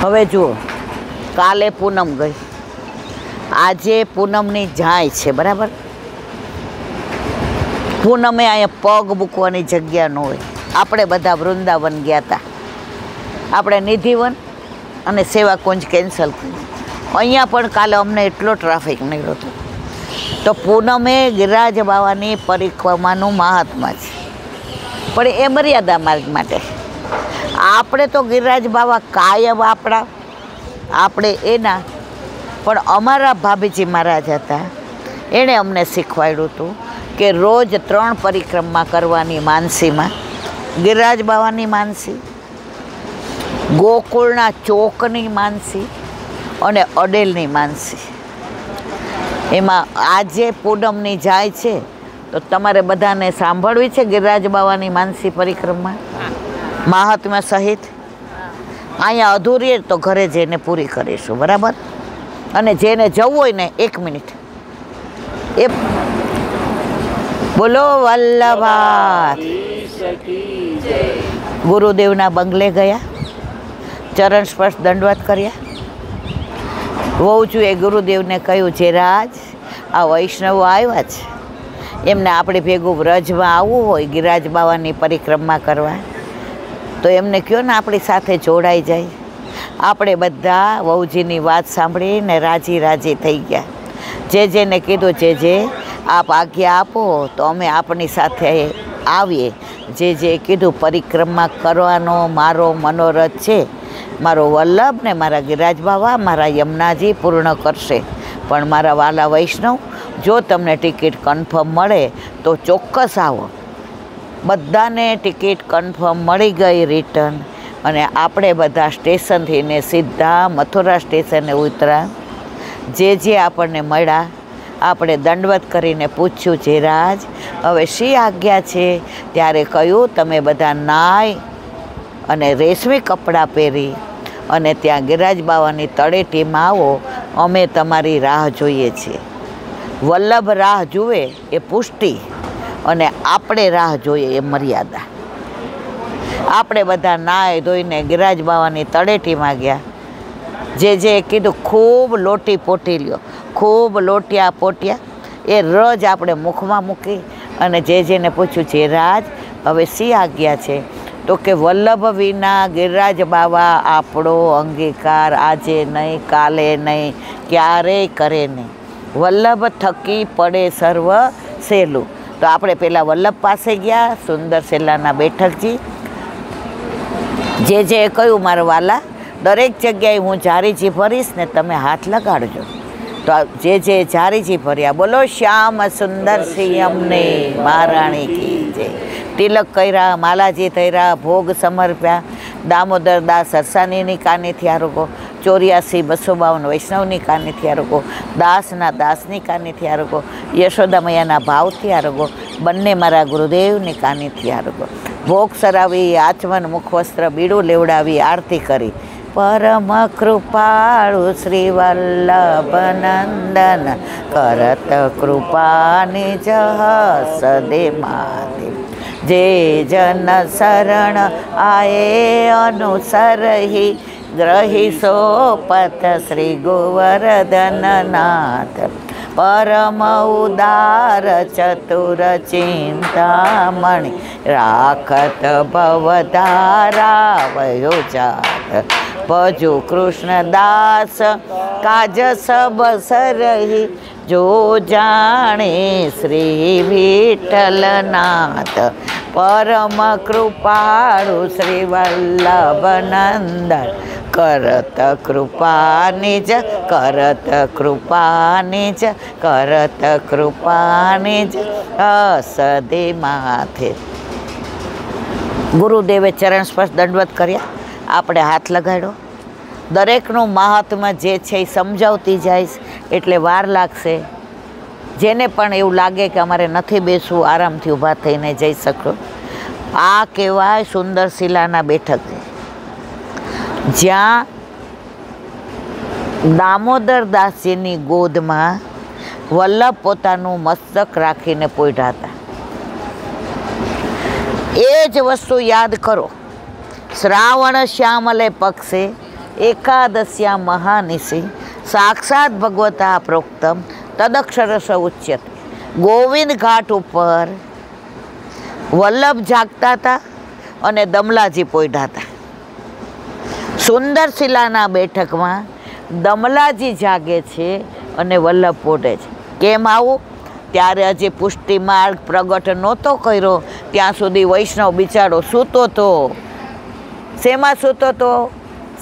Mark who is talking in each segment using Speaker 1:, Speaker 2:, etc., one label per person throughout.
Speaker 1: હવે જુઓ, કાલે પૂનમ ગઈ, આજે પૂનમની જાય છે, બરાબર. પૂનમે અહીંયા પગ મૂકવાની જગ્યા ન હોય. આપણે બધા વૃંદાવન ગયા હતા, આપણે નિધિવન અને સેવાકુંજ કેન્સલ કર્યું. અહીંયા પણ કાલે અમને એટલો ટ્રાફિક નીકળ્યો હતો. તો પૂનમે ગિરિરાજ બાવાની પરિક્રમાનું મહાત્મા છે, પણ એ મર્યાદા માર્ગ માટે. આપણે તો ગિરિરાજ બાવા કાયમ આપણા, આપણે એના. પણ અમારા ભાભીજી મહારાજ હતા, એણે અમને શીખવાડ્યું હતું કે રોજ 3 પરિક્રમા કરવાની માનસીમાં. ગિરિરાજ બાવાની માનસી, ગોકુળના ચોકની માનસી અને અડેલની માનસી. એમાં આજે પૂનમની જાય છે તો તમારે બધાને સાંભળવી છે ગિરિરાજ બાવાની માનસી પરિક્રમા મહાત્મ્ય સહિત. અહીંયા અધૂરી તો ઘરે જઈને પૂરી કરીશું, બરાબર. અને જેને જવું હોય ને 1 મિનિટ એ બોલો વલ્લભા. ગુરુદેવના બંગલે ગયા, ચરણ સ્પર્શ દંડવત કર્યા. વહુચુએ ગુરુદેવને કહ્યું, જે રાજ આ વૈષ્ણવો આવ્યા છે, એમને આપણે ભેગું વ્રજમાં આવવું હોય ગિરિરાજ બાવાની પરિક્રમા કરવા, તો એમને કહો ને આપણી સાથે જોડાઈ જાય. આપણે બધા વહુજીની વાત સાંભળીને રાજી રાજી થઈ ગયા. જેને કીધું, જે આપ આજ્ઞા આપો તો અમે આપની સાથે આવીએ. જે કીધું પરિક્રમા કરવાનો મારો મનોરથ છે, મારો વલ્લભ ને મારા ગિરિરાજ બાવા મારા યમુનાજી પૂર્ણ કરશે. પણ મારા વાલા વૈષ્ણવ, જો તમને ટિકિટ કન્ફર્મ મળે તો ચોક્કસ આવો. બધાને ટિકિટ કન્ફર્મ મળી ગઈ રિટર્ન, અને આપણે બધા સ્ટેશનથી ને સીધા મથુરા સ્ટેશને ઉતર્યા. જે આપણને મળ્યા, આપણે દંડવત કરીને પૂછ્યું, જે રાજ હવે શી આજ્ઞા છે? ત્યારે કહ્યું, તમે બધા નાય અને રેશમી કપડાં પહેરી અને ત્યાં ગિરિરાજ બાવાની તળેટીમાં આવો, અમે તમારી રાહ જોઈએ છીએ. વલ્લભ રાહ જુએ એ પુષ્ટિ, અને આપણે રાહ જોઈએ એ મર્યાદા. આપણે બધા નાય ધોઈને ગિરિરાજ બાવાની તળેટીમાં ગયા. જે કીધું ખૂબ લોટી પોટી લ્યો, ખૂબ લોટિયા પોટ્યા. એ રજ આપણે મુખમાં મૂકી અને જેને પૂછ્યું, જે રાજ હવે શી આજ્ઞા છે? તો કે વલ્લભ વિના ગિરિરાજ બાવા આપણો અંગીકાર આજે નહીં, કાલે નહીં, ક્યારેય કરે નહીં. વલ્લભ થકી પડે સર્વ સહેલું. તો આપણે પહેલાં વલ્લભ પાસે ગયા, સુંદર સેલાના બેઠકજી. જે કહ્યું, મારા વાલા દરેક જગ્યાએ હું જારીજી ભરીશ ને તમે હાથ લગાડજો. તો જે જારીજી ભર્યા. બોલો શ્યામ સુંદર સિંહ અમને મહારાણી કી જય. તિલક કર્યા, માલાજી થયા, ભોગ સમર્પ્યા. દામોદર દાસ સરસાનીની કાનેથી આરોગો, 84-252 વૈષ્ણવની કાનેથી આરોગો, દાસના દાસની કાનેથી આરોગો, યશોદા મૈયાના ભાવથી આરોગો, બંને મારા ગુરુદેવની કાનેથી આરોગો. ભોગ સરાવી, આચમન મુખવસ્ત્ર બીડું લેવડાવી આરતી કરી. પરમ કૃપાળુ શ્રી વલ્લભ નંદન કરત કૃપાની સદે માતે. જે જન શરણ આયે અનુસરહી, ગ્રહી સો પથ શ્રી ગોવર્ધનનાથ. પરમ ઉદાર ચતુર ચિંતામણી, રાખત ભવધારા વયો જાત. ભજુ કૃષ્ણદાસ કાજ સબ સરહી, જો જાણે શ્રી વિઠ્ઠલનાથ. પરમ કૃપાળુ શ્રી વલ્લભ નંદન કરત કૃપાનિજ, કરત કૃપાનિજ, કરત કૃપાનિજ સદે માથે. ગુરુદેવે ચરણ સ્પર્શ દંડવત કર્યા, આપણે હાથ લગાડ્યો. દરેકનું મહાત્મા જે છે એ સમજાવતી જઈશ એટલે વાર લાગશે. જેને પણ એવું લાગે કે અમારે નથી બેસવું, આરામથી ઊભા થઈને જઈ શકો. આ કહેવાય સુંદર શિલાના બેઠક, જ્યાં દામોદર દાસજીની ગોદમાં વલ્લભ પોતાનું મસ્તક રાખીને પોઢ્યા હતા. એ જ વસ્તુ યાદ કરો. શ્રાવણ શ્યામલે પક્ષે એકાદશ્યા મહાનિશિ સાક્ષાત ભગવતા પ્રોક્તમ તદક્ષરસ ઉચ્યતે. ગોવિંદ ઘાટ ઉપર વલ્લભ જાગતા હતા અને દમલાજી પોઢ્યા હતા. સુંદર શિલાના બેઠકમાં દમલાજી જાગે છે અને વલ્લભ પોઢે છે. કેમ આવું? ત્યારે હજી પુષ્ટિ માર્ગ પ્રગટ નહોતો કર્યો, ત્યાં સુધી વૈષ્ણવ બિચારો સૂતો હતો. શેમાં સૂતો હતો?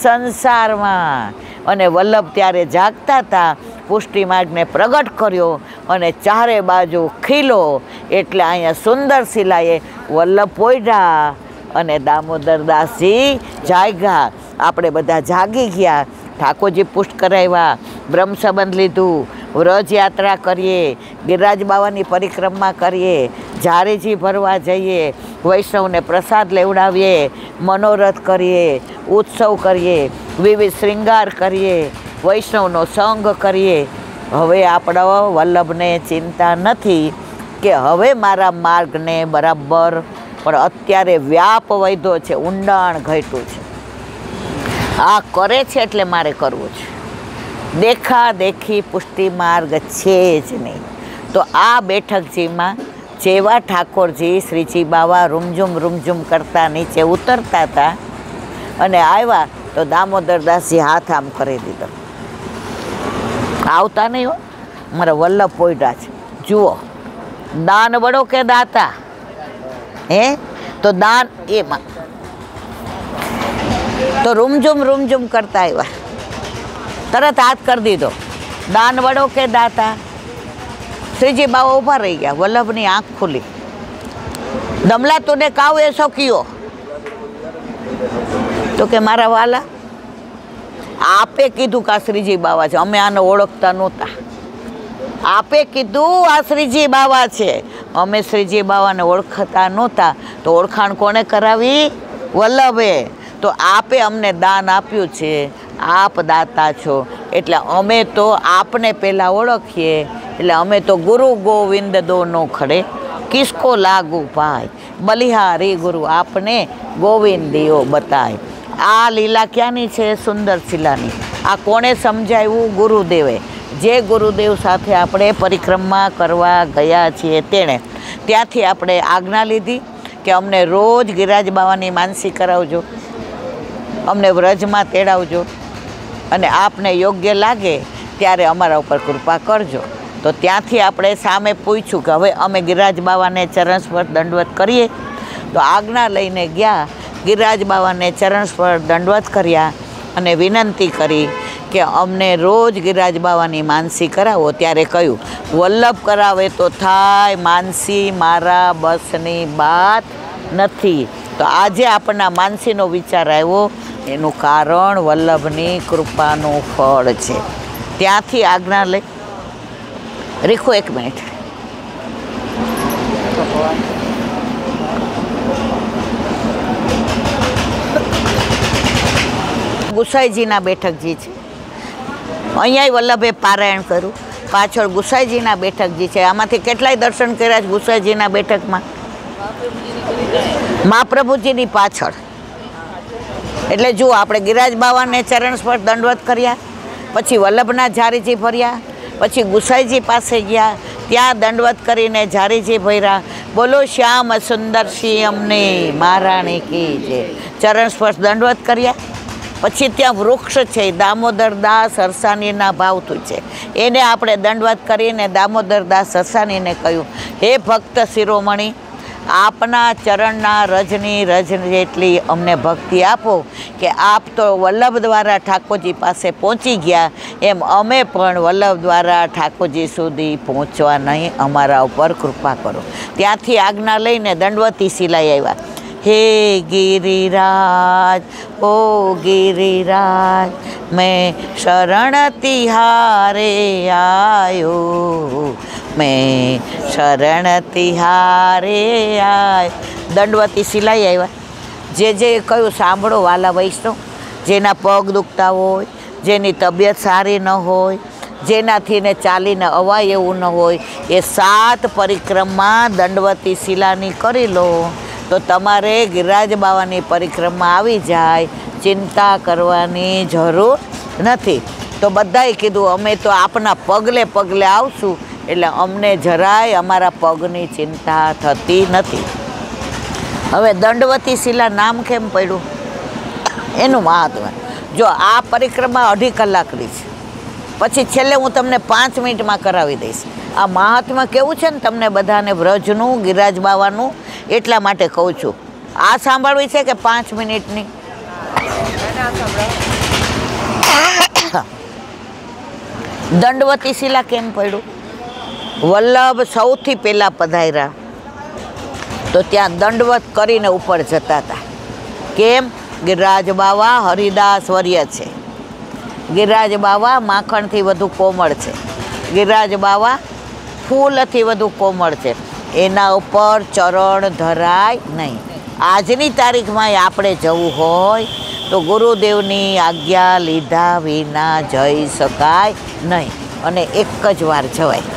Speaker 1: સંસારમાં. અને વલ્લભ ત્યારે જાગતા હતા, પુષ્ટિ માર્ગને પ્રગટ કર્યો અને ચારે બાજુ ખીલો. એટલે અહીંયા સુંદર શિલાએ વલ્લભ પોઢ્યા અને દામોદરદાસજી જાગ્યા. આપણે બધા જાગી ગયા. ઠાકોરજી પુષ્ટ કરાવ્યા, બ્રહ્મ સંબંધ લીધું, વ્રજ યાત્રા કરીએ, ગિરિરાજ બાવાની પરિક્રમા કરીએ, ઝારીજી ભરવા જઈએ, વૈષ્ણવને પ્રસાદ લેવડાવીએ, મનોરથ કરીએ, ઉત્સવ કરીએ, વિવિધ શૃંગાર કરીએ, વૈષ્ણવનો સંગ કરીએ. હવે આપણો વલ્લભને ચિંતા નથી કે હવે મારા માર્ગને બરાબર, પણ અત્યારે વ્યાપ વધ્યો છે, ઊંડાણ ઘટ્યું છે. આ કરે છે એટલે મારે કરવું છે. દેખા દેખી પુષ્ટિ માર્ગ છે જ નહીં. તો આ બેઠકજીમાં જેવા ઠાકોરજી શ્રીજી બાવા રૂમઝુમ કરતા નીચે ઉતરતા હતા અને આવ્યા તો દામોદરદાસજી હાથ આમ કરી દીધો. આવતા નહીં હો, મારા વલ્લભ પોઢ્યા છે. જુઓ, દાન વડો કે દાતા? હે, તો દાન એમાં તો રૂમઝુમ કરતા આવ્યા, તરત હાથ કરી દીધો. દાન વડો કે દાતા? શ્રીજી બાવા ઊભા રહી ગયા. વલ્લભની આંખ ખુલી. દમલા તુને કાવ એસો કિયો? તો કે મારા વાલા, આપે કીધું કે આ શ્રીજી બાવા છે, અમે આને ઓળખતા નહોતા. આપે કીધું આ શ્રીજી બાવા છે, અમે શ્રીજી બાવાને ઓળખતા નહોતા. તો ઓળખાણ કોણે કરાવી? વલ્લભે. તો આપે અમને દાન આપ્યું છે, આપ દાતા છો, એટલે અમે તો આપને પહેલાં ઓળખીએ. એટલે અમે તો ગુરુ ગોવિંદ દોનો ખડે કિસકો લાગુ પાય, બલિહારી ગુરુ આપને ગોવિંદીઓ બતાય. આ લીલા ક્યાંની છે? સુંદર શિલાની. આ કોણે સમજાવ્યું? ગુરુદેવે. જે ગુરુદેવ સાથે આપણે પરિક્રમા કરવા ગયા છીએ તેણે. ત્યાંથી આપણે આજ્ઞા લીધી કે અમને રોજ ગિરિરાજ બાવાની માનસી કરાવજો, અમને વ્રજમાં તેડાવજો, અને આપને યોગ્ય લાગે ત્યારે અમારા ઉપર કૃપા કરજો. તો ત્યાંથી આપણે સામે પૂછ્યું કે હવે અમે ગિરિરાજ બાવાને ચરણ સ્પર્શ દંડવત કરીએ. તો આજ્ઞા લઈને ગયા, ગિરિરાજ બાવાને ચરણ સ્પર્શ દંડવત કર્યા અને વિનંતી કરી કે અમને રોજ ગિરિરાજ બાવાની માનસી કરાવો. ત્યારે કહ્યું, વલ્લભ કરાવે તો થાય, માનસી મારા બસની વાત નથી. તો આજે આપણને માનસીનો વિચાર આવ્યો, એનું કારણ વલ્લભની કૃપાનું ફળ છે. ત્યાંથી આજ્ઞા લઈ રીખો 1 મિનિટ. ગુસાઈજીના બેઠકજી છે. અહીંયા વલ્લભે પારાયણ કર્યું, પાછળ ગુસાઈજીના બેઠકજી છે. આમાંથી કેટલાય દર્શન કર્યા છે ગુસાઈજીના બેઠકમાં? મહાપ્રભુજીની પાછળ. એટલે જુઓ, આપણે ગિરિરાજ બાવાને ચરણ સ્પર્શ દંડવત કર્યા, પછી વલ્લભના ઝારીજી ભર્યા, પછી ગુસાઈજી પાસે ગયા, ત્યાં દંડવત કરીને ઝારીજી ભર્યા. બોલો શ્યામ સુંદર સિંહ અમને મહારાણી કી જય. ચરણ સ્પર્શ દંડવત કર્યા. પછી ત્યાં વૃક્ષ છે, દામોદરદાસ હરસાનીના ભાવતું છે, એને આપણે દંડવત કરીને દામોદરદાસ હરસાનીને કહ્યું, હે ભક્ત શિરોમણી, આપના ચરણના રજની રજ જેટલી અમને ભક્તિ આપો કે આપ તો વલ્લભ દ્વારા ઠાકોરજી પાસે પહોંચી ગયા, એમ અમે પણ વલ્લભ દ્વારા ઠાકોરજી સુધી પહોંચવા નહીં, અમારા ઉપર કૃપા કરો. ત્યાંથી આજ્ઞા લઈને દંડવતી શિલાએ આવ્યા. હે गिरिराज ओ गिरिराज मैं शरण तिहारे आयो, मैं शरण तिहारे आयो. દંડવતી શિલાઈ આવ્યા. જે કહ્યું સાંભળો વાલા વૈષ્ણવ, જેના પગ દુખતા હોય, જેની તબિયત સારી ન હોય, જેનાથી ને ચાલીને અવાય એવું ન હોય, એ 7 પરિક્રમા દંડવતી શિલાની કરી લો તો તમારે ગિરિરાજ બાવાની પરિક્રમા આવી જાય. ચિંતા કરવાની જરૂર નથી. તો બધાએ કીધું અમે તો આપના પગલે પગલે આવશું, એટલે અમને જરાય અમારા પગની ચિંતા થતી નથી. હવે દંડવતી શિલા નામ કેમ પડ્યું એનું મહાત્મ્ય જો. આ પરિક્રમા 2.5 કલાકની છે, પછી છેલ્લે હું તમને 5 મિનિટમાં કરાવી દઈશ. આ મહાત્મ્ય કેવું છે ને તમને બધાને વ્રજનું, ગિરિરાજ બાવાનું, એટલા માટે કહું છું. આ સાંભળવી છે કે 5 મિનિટની? દંડવતી શિલા કેમ પડ્યું? વલ્લભ સૌથી પહેલાં પધાર્યા તો ત્યાં દંડવત કરીને ઉપર જતા હતા. કેમ? ગિરિરાજ બાવા હરિદાસ વર્ય છે. ગિરિરાજ બાવા માખણથી વધુ કોમળ છે. ગિરિરાજ બાવા ફૂલથી વધુ કોમળ છે. એના ઉપર ચરણ ધરાય નહીં. આજની તારીખમાં આપણે જવું હોય તો ગુરુદેવની આજ્ઞા લીધા વિના જઈ શકાય નહીં, અને એક જ વાર જવાય.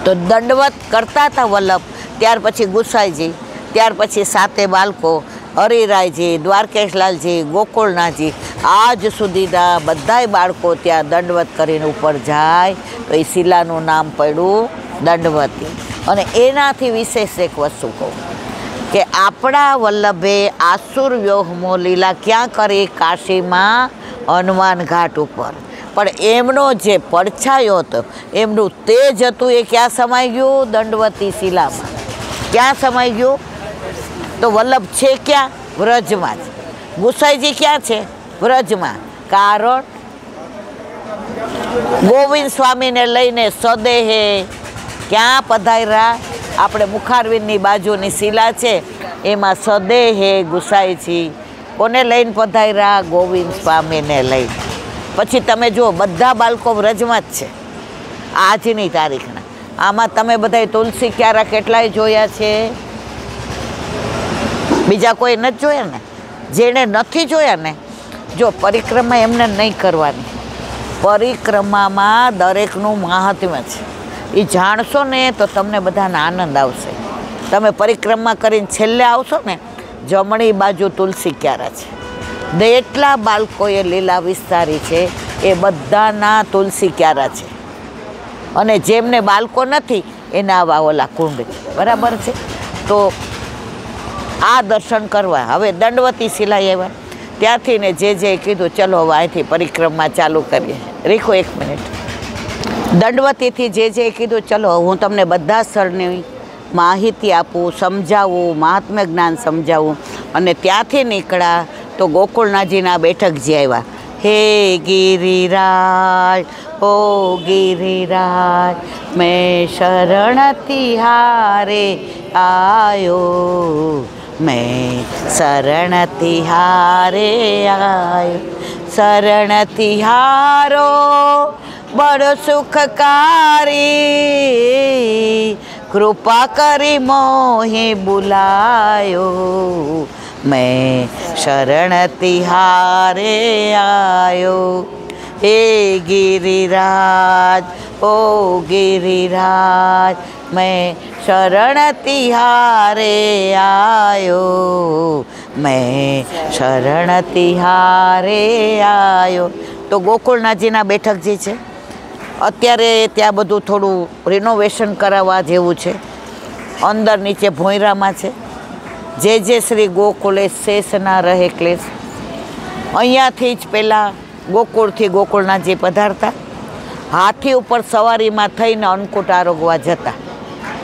Speaker 1: તો દંડવત કરતા હતા વલ્લભ. ત્યાર પછી ગુસાઈજી, ત્યાર પછી 7 બાળકો, હરિરાયજી, દ્વારકેશલાલજી, ગોકુળનાથજી, આજ સુધીના બધાય બાળકો ત્યાં દંડવત કરીને ઉપર જાય. તો એ શિલાનું નામ પડ્યું દંડવતી. અને એનાથી વિશેષ એક વસ્તુ કહું કે આપણા વલ્લભે આસુર વ્યોહમો લીલા ક્યાં કરી? કાશીમાં હનુમાન ઘાટ ઉપર. પણ એમનો જે પડછાયો હતો, એમનું તેજ હતું, એ ક્યાં સમાઈ ગયું? દંડવતી શિલામાં. ક્યાં સમાઈ ગયું? તો વલ્લભ છે ક્યાં? વ્રજમાં જ. ગુસાઈજી ક્યાં છે? વ્રજમાં. કારણ ગોવિંદ સ્વામીને લઈને સદેહે ક્યાં પધાર્યા? આપણે મુખારવિંદની બાજુની શિલા છે એમાં સદેહે ગુસાઈજી કોને લઈને પધાર્યા? ગોવિંદ સ્વામીને લઈને. પછી તમે જુઓ બધા બાળકો વ્રજમાં જ છે આજની તારીખના. આમાં તમે બધાય તુલસી ક્યારા કેટલાય જોયા છે? બીજા કોઈ નથી જોયા ને? જેણે નથી જોયા ને, જો પરિક્રમા એમને નહીં કરવાની. પરિક્રમામાં દરેકનું મહાત્મ્ય છે. એ જાણશો ને તો તમને બધાને આનંદ આવશે. તમે પરિક્રમા કરીને છેલ્લે આવશો ને, જમણી બાજુ તુલસી ક્યારા છે. જેટલા બાળકોએ લીલા વિસ્તારી છે એ બધાના તુલસી ક્યારા છે. અને જેમને બાળકો નથી એના આવા ઓલા કુંડ છે. બરાબર છે? તો આ દર્શન કરવા હવે દંડવતી શિલા આવ્યા ત્યાંથી ને જે કીધું ચલો હવે અહીંથી પરિક્રમા ચાલુ કરીએ. રીખો 1 મિનિટ. દંડવતીથી જે કીધું ચલો હું તમને બધા સ્થળની માહિતી આપું, સમજાવું, મહાત્મ્ય જ્ઞાન સમજાવું. અને ત્યાંથી નીકળ્યા તો ગોકુળનાથજીના બેઠકજી આવ્યા. હે ગિરિરાજ, ઓ ગિરિરાજ, મેં શરણ તિહારે આયો, મેં શરણ તિહારે આયો. શરણ તિહારો બડો સુખકારી, કૃપા કરી મોહે બુલાયો, મેં શરણ તિહારે આયો. હે ગિરિરાજ, ઓ ગિરિરાજ, મેં શરણ તિહારે આયો, મેં શરણ તિહારે આયો. તો ગોકુળનાથજીના બેઠકજી છે. અત્યારે ત્યાં બધું થોડું રિનોવેશન કરાવવા જેવું છે. અંદર નીચે ભોંયરામાં છે. જે શ્રી ગોકુળે શેષ ના રહે ક્લેશ. અહીંયાથી જ પહેલાં ગોકુળથી ગોકુળનાથજી પધારતા, હાથી ઉપર સવારીમાં થઈને અન્નકૂટ આરોગવા જતા.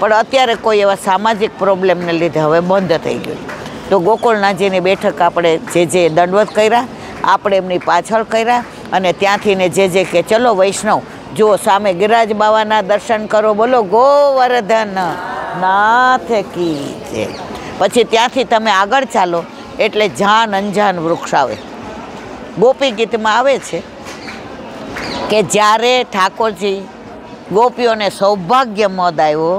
Speaker 1: પણ અત્યારે કોઈ એવા સામાજિક પ્રોબ્લેમને લીધે હવે બંધ થઈ ગયું. તો ગોકુળનાથજીની બેઠક આપણે જે દંડવત કર્યા, આપણે એમની પાછળ કર્યા. અને ત્યાંથી ને જે કે ચલો વૈષ્ણવ જુઓ સામે ગિરિરાજ બાવાના દર્શન કરો, બોલો ગોવર્ધન નાથ કી જય. પછી ત્યાંથી તમે આગળ ચાલો એટલે જાન અંજાન વૃક્ષ આવે. ગોપી ગીતમાં આવે છે કે જ્યારે ઠાકોરજી ગોપીઓને સૌભાગ્ય મદ આવ્યો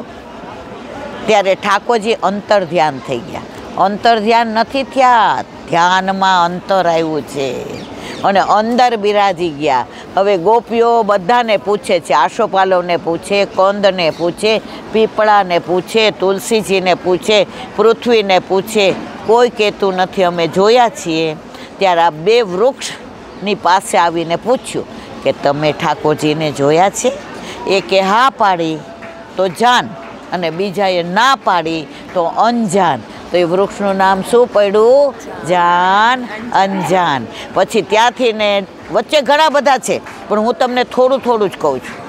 Speaker 1: ત્યારે ઠાકોરજી અંતર ધ્યાન થઈ ગયા. અંતર ધ્યાન નથી થયા, ધ્યાનમાં અંતર આવ્યું છે અને અંદર બિરાજી ગયા. હવે ગોપીઓ બધાને પૂછે છે, આશોપાલવને પૂછે, કંદને પૂછે, પીપળાને પૂછે, તુલસીજીને પૂછે, પૃથ્વીને પૂછે, કોઈ કહેતું નથી અમે જોયા છીએ. ત્યારે આ બે વૃક્ષની પાસે આવીને પૂછ્યું કે તમે ઠાકોરજીને જોયા છે? એકે હા પાડી તો જાન, અને બીજાએ ના પાડી તો અંજાન. તો એ વૃક્ષનું નામ શું પડ્યું? જાન અંજાન. પછી ત્યાંથી ને વચ્ચે ઘણા બધા છે, પણ હું તમને થોડું થોડું જ કહું છું.